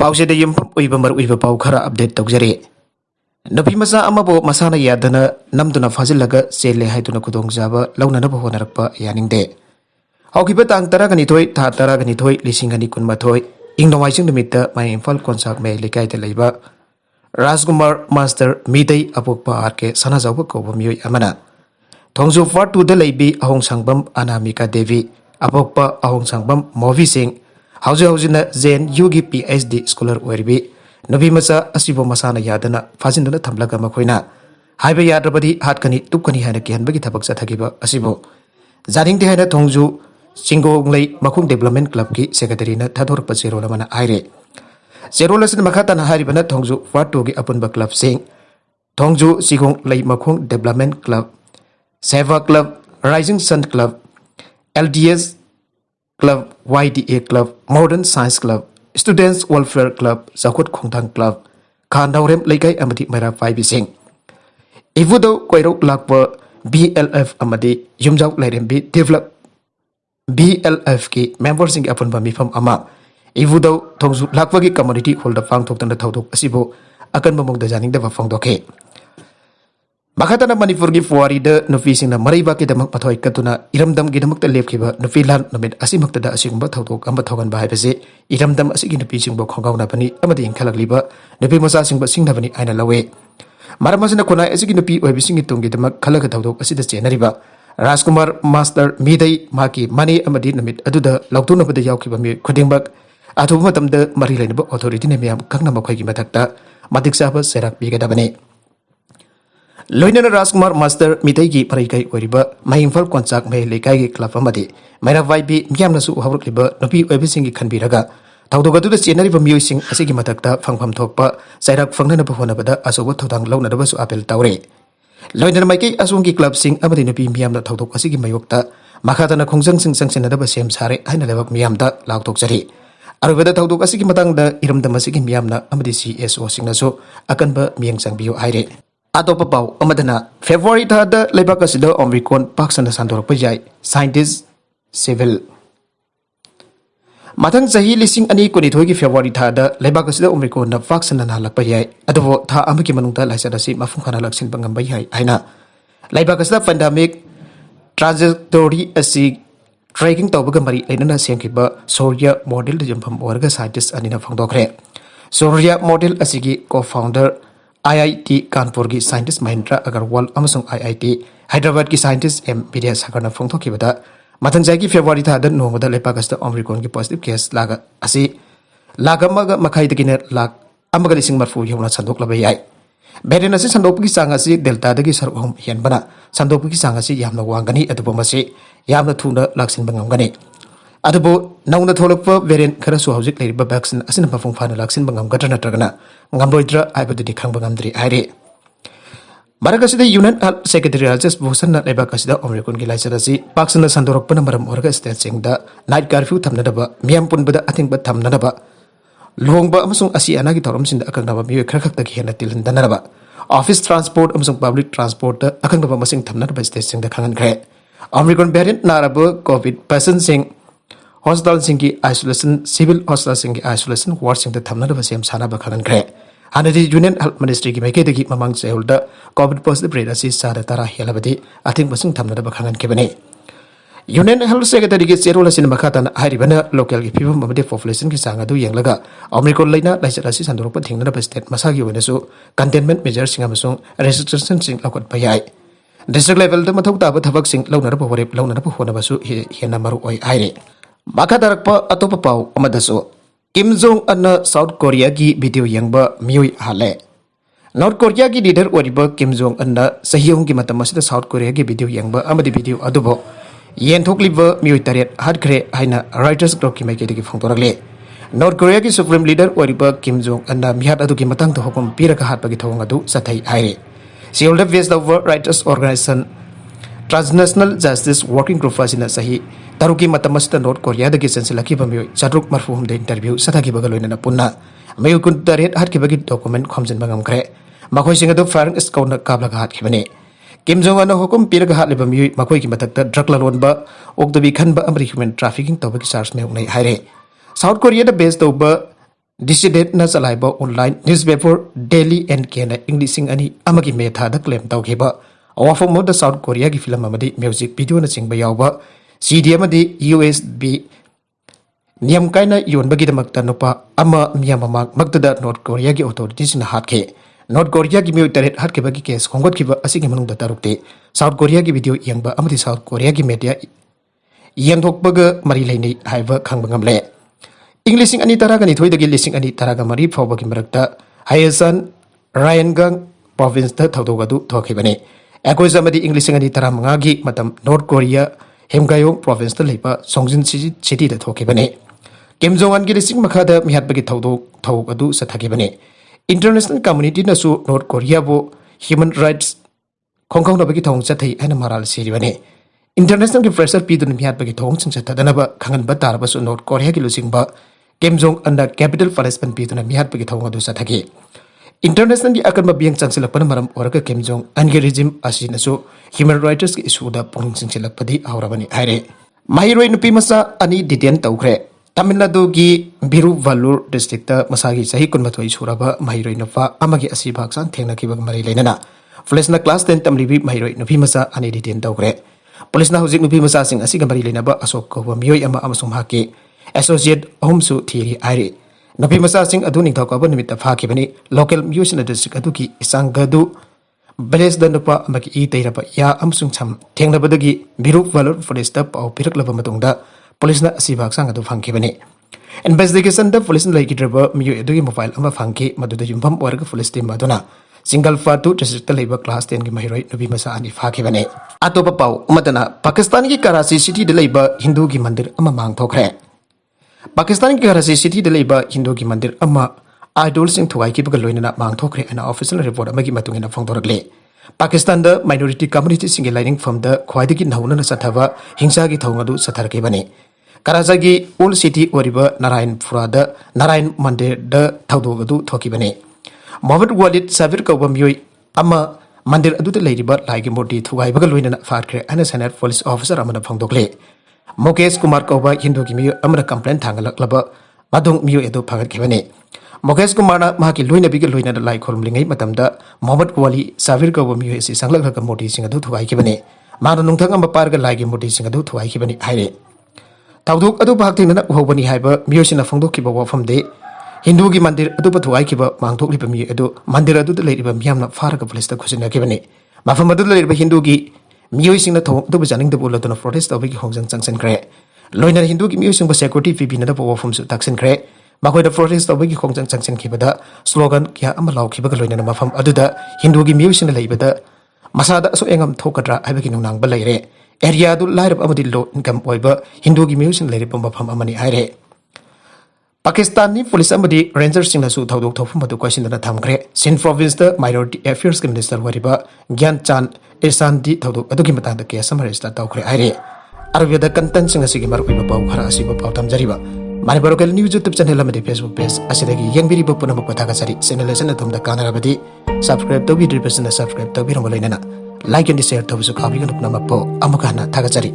पाउसेद यमफम उइब मर उइब पाउ खरा अपडेट तौजरे नपी मसा अमबो मसाना यादना नमदुना फाजिलगा चेले हाइदुना खुदोंजाबा लौननबो होनरकपा यानिंगदे हौकिबा तांग तरागनिथोय था तरागनिथोय लिसिंगनि कुनमाथोय इंगनोवाइसिंग निमित्त माय इम्फाल कोनसाक मे लेकाइदा लेबा राजकुमार मास्टर मिदै अपोकपा आरके सनाजावबा कोबा मियोय अमना थोंजु पार्ट 2 दा लेबी अहोंग संगबम अनामिका देवी अपोकपा अहोंग संगबम मूवी सिंह हौजे हौजिना जेन युगी पीएचडी स्कॉलर ओरबी नबी मचा असिबो मसाना यादना फाजिनदना थमलगा मखोइना हाइबा याद्रबदी हातकनी तुकनी हाना केहनबगी थबक चथगिबा असिबो जानिंगदे हाना थोंजु चिंगोंगलै मखुंग डेवलपमेंट क्लब की सेक्रेटरी न थादोरपा जेरोल मना आइरे जेरोल असिन मखातना हारिबना थोंजु पार्ट 2 की अपुनबा क्लब सिंह थोंजु चिंगोंगलै मखुंग development club Seva club rising sun club LDS club YDA club modern science club students welfare club जाखुट खोंथांग क्लब खानदावरेम लेकाई अमदी मैरा फाइबिसिंग इवुदो कोइरो लाकप BLF अमदी युमजाउ लैरेमबी डेवलप BLF की मेंबरसिंग अपुनबा मिफम अमा इवुदो थोंजु लाकपगी कम्युनिटी हॉल द फांगथोक्तन थौदोक असिबो अकनबा मोगदा जानिंगदा फांगदोके मखातना मणिपुर की फुवारी नुपीसिंगना मरैबा की दमक पथोय कतुना इरमदम की दमक लेपखिबा नुपीलान नमित असिमक्तदा असिगुंबा थौदोक अम्बा थौगनबा हाइबसे इरमदम असिगी नुपीसिंगबो खोंगावनाबनी अमदि इंखलगलिबा नुपी मचासिंगबा सिंगनाबनी आइना लवे मरमसना खुनाय असिगी नुपी ओइबिसिंगी तुंगी दमक खलग थौदोक असिदा चेनरिबा राजकुमार मास्टर मिदै माकी मनी अमदि नमित अदुदा लौतुनबदा यावखिबा मी खुदिंबक अथुबा मतमदा मरि लेनबा अथॉरिटी ने मियाम खंगना मखोयगी मथक्ता मदिक चाबा सेराक पीगदबने लोइनन राजकुमार मास्टर मितई की फरईकई ओरिबा महिंफल कोंचाक मे लेकाई की क्लब अमदि मैरा वाइबी मियामनसु हवरकलिबा नुपी ओइबिसिंगी खनबिरगा थौदोगदुदा चेनरिबा मियोइसिंग असिगी मथक्ता फंगफम थोकपा चैराक फंगननबा होनबदा असोबा थौदांग लौनदबसु अपील तौरे लोइनन माइकई असोंगी क्लब सिंग अमदि नुपी मियामना थौदोक असिगी मयोक्ता मखादना खोंजंग सिंग संगसिनदबा सेम सारे हाइना लेबक मियामदा लाउथोकजरी अरुबदा थौदोक असिगी मतंगदा इरमदम असिगी मियामना अमदि CSO सिंगनसु अकनबा मियंग चंगबियो हाइरे अतोप पाउ अमदना फेब्रुआरी थादा लेबाक असिदा ओमरिकॉन पाक्सना सांदोरप जाय साइंटिस्ट सिविल मथंग सही लिसिंग अनि कुनिथोय की फेब्रुआरी थादा लेबाक असिदा ओमरिकॉन पाक्सना नालक याय अदबो था अमकी मनुंगता लाइसरसी मफुं खाना लक्सिन बंगम याय हाइना लेबाक असिदा पेंडेमिक ट्रांजेक्टोरी असि ट्रैकिंग तौबग मरी लेनना सेंखिबा सौर्य मॉडल जंफम वर्ग साइंटिस्ट अनिना फंगदोखरे सौर्य मॉडल असिगी को फाउंडर IIT कानपुर की साइंटिस्ट महेंद्र अग्रवाल अमसुंग IIT हैदराबाद की scientist M Vidyasagar फोंथोखिबदा मथंजाई February थादा नोमदा लेपाकस्ता Omicron की पॉजिटिव केस लाग असि लागमगा मखाइदगिने लाग अमगा लिसिंग मरफु यौना संदोकलबा याय बेरेन असि संदोकपगी चांग असि डेल्टा दगी सरहम हेनबना संदोकपगी चांग असि यामना वांगनी अदुबो मसि यामना थुना लाक्सिन बंगमगनी अदुबो नौना थोलप वेरिएंट खरसु हौजिक लेरिबा वैक्सीन असिन मफुं फाना लाक्सिन बंगमगद्र नत्रगना ngamloidra aibadudi khangbangam aire maragasida union secretary rajesh bhushan na lebakasida omrikon gi laisarasi paksana sandorokpana maram orga state singda night curfew thamnadaba miyam punbada athingba thamnadaba lohongba amasung asi anagi thorom sinda akangnaba miyo kharakhakta gi hena tilandanaba office transport amasung public transport akangnaba masing thamnadaba state singda khangan khre omrikon variant naraba covid patient sing hospital सिंह isolation civil hospital सिंह isolation ward सिंह थमनब सेम सानब खनख्रे हानदी union health ministry की मैकेदगी ममंग चेहुल कोविड पॉजिटिव रेट असि सादा तरा हेलबदी अथिंग बसिंग थमनब खनखिबने यूनियन हेल्थ सेक्रेटरी की चेरोल असिन मखातन हारिबना लोकल की फिबम अमदे पॉपुलेशन की सांग अदु यंगलगा अमरिकोल लेना लाइसर असि संदोरप थिंगनब स्टेट मसागी वनसु कंटेनमेंट मेजर सिंग अमसुंग रेस्ट्रिक्शन सिंग लौकट पयाय डिस्ट्रिक्ट लेवल द मथौ ताब थबक सिंग लौनरप होरेप लौनरप होनबसु हेना मरु ओय आइरे मखादरकपा अतोप पाउ अमदसु Kim Jong Un South Korea की वीडियो यंगबा मियोय हाले नॉर्थ कोरिया की लीडर ओरिबा किम जोंग अन सहियों की मतम असिदा साउथ कोरिया की वीडियो यंगबा अमदि वीडियो अदुबो येनथोकलिबा मियोय तरेट हादख्रे हाइना राइटर्स ग्रुप की मैकेदगी फोंतोरगले नॉर्थ कोरिया की सुप्रीम लीडर ओरिबा किम जोंग अन मिहाद अदु की मतंग हुकुम पीरका हातपगी थोंग अदु सथै हाइरे सियोल वेस्ट ओवर writers organisation transnational justice working group असिना सही तरुकी मतमस्त नॉर्थ कोरिया दगी सेंसिलखिबा मियोय चाद्रुक मरफुम दे इंटरव्यू सथाखिबगा लोइना पुन्ना मयु कुन तरेट हातखिबगी डॉक्यूमेंट खमजनबा ngamkhre मखोय सिंग अदु फायरिंग स्काउट काबलगा हातखिबने किम जोंग अन हुकुम पीरगा हातलिबा मियोय मखोय की मतकता ड्रग ललोनबा ओक्दबी खनबा अमरि ह्यूमन ट्रैफिकिंग तौबगी चार्ज में उनै हाइरे साउथ कोरिया द बेस तौबा Dissident na salaiba online newspaper Daily NK na Englishing ani amagi metha da claim tawkhiba awafam mo da South Korea gi film amadi music video na chingba yawba CD amadi USB niam kaina yonbagi da makta nupa ama miyamama magtada North Korea gi authorities na hatke North Korea gi military hatke bagi case khongot khiba asigi manung da tarukte South Korea gi video yangba amadi South Korea gi media yangthokbaga mari lainei haiba khangba ngamle English ani taraga ni thoidagi lising ani taraga mari phawbagi marakta Hayasan Ryangang province da thawdogadu thokibane Akoisa madi English ani taramanga gi matam North Korea Hemgayong province da leiba Songjin city da thokibane Kim Jong Un gi lising makhada mihatbagi thawgadu sathakibane International community na su North Korea bo human rights khongkhong da bagi thong chathai ana maral siribane International pressure pi dun mihat bagi thong chung chathadana ba khangan ba tar ba su North Korea gi lusing ba Kim Jong Un da capital punishment pi dun mihat bagi thong adu sathaki International gi akan ba biang changsilak pan maram oraga Kim Jong Un gi regime asina su human rights gi issue da pung chingsilak padi aurabani haire mahiroi nupi masa ani detain tawkhre Tamil Nadu gi Biru Vallur district ta masagi sahi kunmathoi suraba mahiroi nupa amagi asi bhaksan thengna ki bag mari leinana Police na class 10 tamribi mahiroi nupi masa ani detain tawkhre Police na hujik nupi masa sing asi gambari leinaba asok ko mioi ama amasum haki associate ahumsu thiri aire nupi masa sing adu ning thakaba nimita phaki bani local musician district adu ki isangadu Beles dan nupa amagi I teiraba ya amsung cham thengna badagi Biru Vallur forest ta pau pirak laba matungda Police na asibak sang adu phangki bani investigation da police na laiki driver mioi adu gi mobile ama phangki maduda yumpham warga police team aduna Single Fatu district labor class 10 ki mahiroi nubi masa ani phaki bane atopa pau umatana Pakistan ki Karachi city de labor Hindu ki mandir ama mang thokre Pakistan ki Karachi city de labor Hindu ki mandir ama idol sing thuai ki bagal loina mang thokre ana official report ama gi matungena phongdorakle Pakistan da minority community single lining from the khwaidi ki nauna na sathaba hingsa gi thongadu satharke bane Karachi ki old city oriba Narayanpura da Narayan mandir da thawdogadu thoki bane Mohammed Walid Sabir Kauba Mioi Ama Mandir Adu Ladiba like Modi Thugai Bagaloina Fakre and a Senate police officer Amana Pongdokle. Mukesh Kumar Kauba Hindu Gimio Amana complaint Tangalak Laba Madung Mio Edo Pagat Kivane. Mukesh Kumana Maki Luina Bigaloina like Holmling Matamda Mohammed Wali Sabir Kauba Mio is Sanglaka Modi Singadu Thugai Kivane. Madanungtanga Parga like Modi Singadu Thugai Kivane Hire. Tauduk Adu Baktina Hobani Hyber Miosina Fondo Kiba from day. Hindu ki mandir adu pathuai kiba mangthok liba mi adu mandir adu de leiba miyamna faraga police ta khusina kibani mafam adu leiba Hindu ki miyoi singna thong adu bajaning de bolatona protest awigi hongjang changsen kre loina Hindu ki miyoi singba security pb na da bo form su taksen kre makoi da protest awigi hongjang changsen kibada slogan kya amalaw kibaga loina na mafam adu da Hindu ki miyoi singna leiba da masada so engam thokadra aibagi nunang ba leire area du lairab amadi low income oiba Hindu ki miyoi sing leire mafam amani aire Pakistani police amadi ranger singna su thaudok thofum badu question na thamkre Sindh province the minority affairs minister wariba Gyan Chand Irsan di thaudok adugi matang da case summary sta tawkre aire arveda content singa sigi maru iba pau khara asiba pau tamjariba Manipur local news YouTube channel amadi Facebook page asidagi yangbiri bu punam pathaga sari channel lesson thumda kanarabadi subscribe to video person subscribe to biramo lainana like and share to su khabi ganuk namapo amukana thaga sari